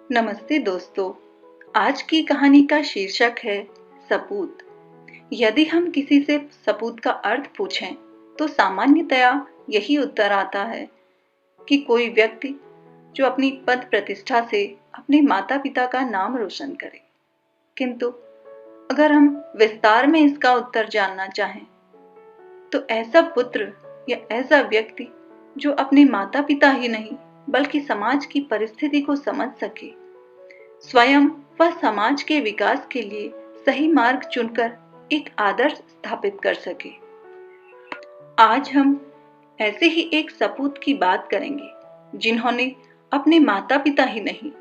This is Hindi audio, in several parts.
नमस्ते दोस्तों। आज की कहानी का शीर्षक है सपूत। यदि हम किसी से सपूत का अर्थ पूछें तो सामान्यतया यही उत्तर आता है कि कोई व्यक्ति जो अपनी पद प्रतिष्ठा से अपने माता पिता का नाम रोशन करे। किंतु अगर हम विस्तार में इसका उत्तर जानना चाहें तो ऐसा पुत्र या ऐसा व्यक्ति जो अपने माता पिता ही नहीं बल्कि समाज की परिस्थिति को समझ सके, स्वयं व समाज के विकास के लिए सही मार्ग चुनकर एक आदर्श स्थापित कर सके। आज हम ऐसे ही एक सपूत की बात करेंगे जिन्होंने अपने माता पिता ही नहीं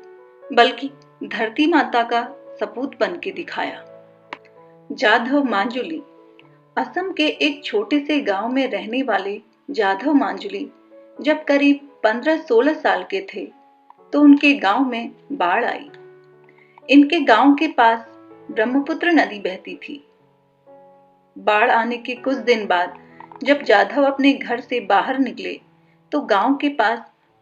बल्कि धरती माता का सपूत बन के दिखाया। जाधव मांजुली। असम के एक छोटे से गांव में रहने वाले जाधव मांजुली जब करीब 15-16 साल के थे तो उनके गांव में बाढ़ आई। इनके गांव के पास ब्रह्मपुत्र नदी बहती थी। बाढ़ आने के कुछ दिन बाद जब जाधव अपने घर से बाहर निकले तो गांव के पास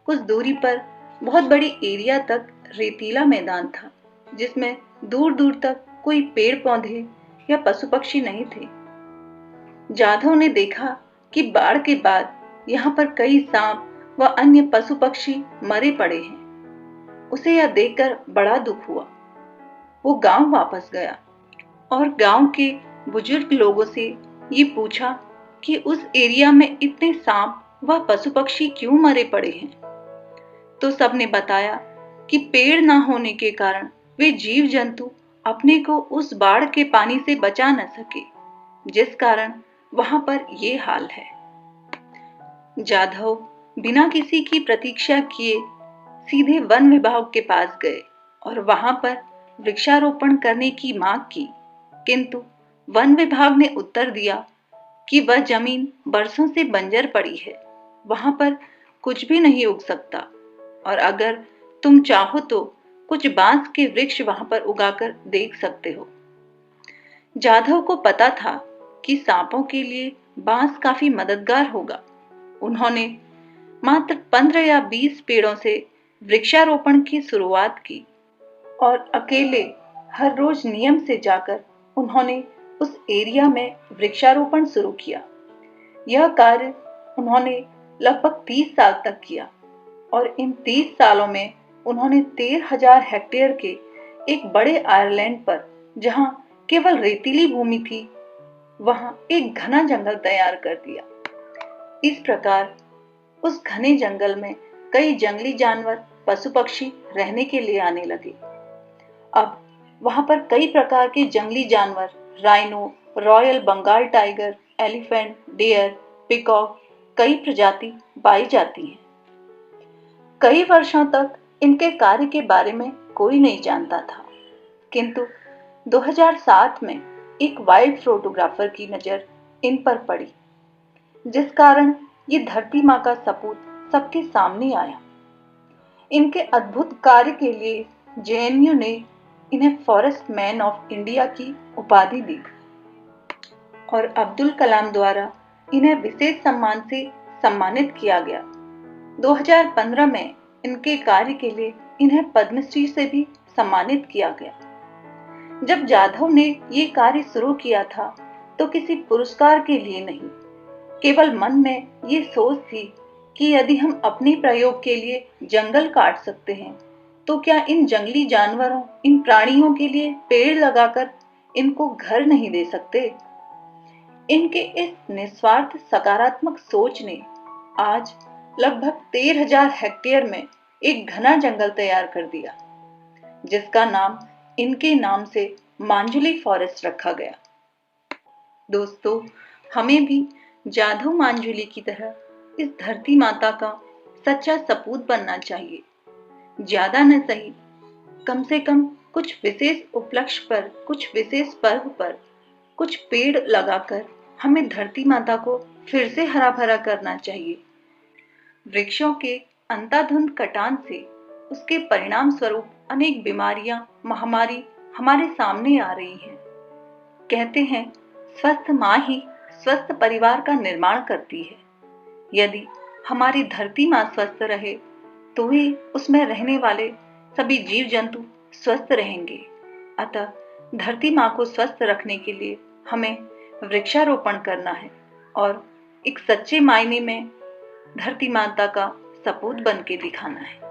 कुछ दूरी पर बहुत बड़ी एरिया तक रेतीला मैदान था जिसमें दूर दूर तक कोई पेड़ पौधे या पशु पक्षी नहीं थे। जाधव ने देखा कि बाढ़ के बाद यहाँ पर कई सांप व अन्य पशु पक्षी मरे पड़े हैं। उसे यह देखकर बड़ा दुख हुआ। वो गांव वापस गया और गांव के बुजुर्ग लोगों से ये पूछा कि उस एरिया में इतने सांप व पशु पक्षी क्यों मरे पड़े हैं। तो सबने बताया कि पेड़ ना होने के कारण वे जीव जंतु अपने को उस बाढ़ के पानी से बचा न सके, जिस कारण वहां पर ये हाल है। जाधव बिना किसी की प्रतीक्षा किए सीधे वन विभाग के पास गए और वहां पर वृक्षारोपण करने की मांग की, किंतु वन विभाग ने उत्तर दिया कि वह जमीन बरसों से बंजर पड़ी है, वहां पर कुछ भी नहीं उग सकता और अगर तुम चाहो तो कुछ बांस के वृक्ष वहां पर उगाकर देख सकते हो। जाधव को पता था कि सांपों के लिए बांस काफी मददगार होगा। उन्होंने मात्र 15 या 20 पेड़ों से वृक्षारोपण की शुरुआत की और अकेले हर रोज नियम से जाकर उन्होंने उस एरिया में वृक्षारोपण शुरू किया। यह कार्य उन्होंने लगभग 30 साल तक किया और इन 30 सालों में उन्होंने 13,000 हेक्टेयर के एक बड़े आयरलैंड पर, जहां केवल रेतीली भूमि थी, वहां एक घना जंगल तैयार कर दिया। इस प्रकार उस घने जंगल में कई जंगली जानवर, पशु पक्षी रहने के लिए आने लगे। अब वहां पर कई प्रकार के जंगली जानवर, rhino, royal Bengal tiger, elephant, deer, peacock, कई प्रजाति पाई जाती हैं। कई वर्षों तक इनके कार्य के बारे में कोई नहीं जानता था, किंतु 2007 में एक वाइल्ड फोटोग्राफर की नजर इन पर पड़ी, जिस कारण ये धरती माँ का सपूत सबके सामने आया। इनके अद्भुत कार्य के लिए जेएनयू ने इन्हें फॉरेस्ट मैन ऑफ इंडिया की उपाधि दी और अब्दुल कलाम द्वारा इन्हें विशेष सम्मान से सम्मानित किया गया। 2015 में इनके कार्य के लिए इन्हें पद्मश्री से भी सम्मानित किया गया। जब जाधव ने ये कार्य शुरू किया था तो किसी पुरस्कार के लिए नहीं, केवल मन में ये सोच थी कि यदि हम अपने प्रयोग के लिए जंगल काट सकते हैं तो क्या इन जंगली जानवरों, इन प्राणियों के लिए पेड़ लगाकर इनको घर नहीं दे सकते। इनके इस निस्वार्थ सकारात्मक सोच ने आज लगभग 13,000 हेक्टेयर में एक घना जंगल तैयार कर दिया, जिसका नाम इनके नाम से मांजुली फॉरेस्ट रखा गया। दोस्तों, हमें भी जाधव मांजुली की तरह इस धरती माता का सच्चा सपूत बनना चाहिए। ज्यादा न सही, कम से कम कुछ विशेष उपलक्ष्य पर, कुछ विशेष पर्व पर कुछ पेड़ लगाकर हमें धरती माता को फिर से हरा भरा करना चाहिए। वृक्षों के अंधाधुंध कटान से उसके परिणाम स्वरूप अनेक बीमारियां, महामारी हमारे सामने आ रही हैं। कहते हैं स्वस्थ माँ ही स्वस्थ परिवार का निर्माण करती है। यदि हमारी धरती माँ स्वस्थ रहे तो ही उसमें रहने वाले सभी जीव जंतु स्वस्थ रहेंगे। अतः धरती माँ को स्वस्थ रखने के लिए हमें वृक्षारोपण करना है और एक सच्चे मायने में धरती माता का सपूत बन के दिखाना है।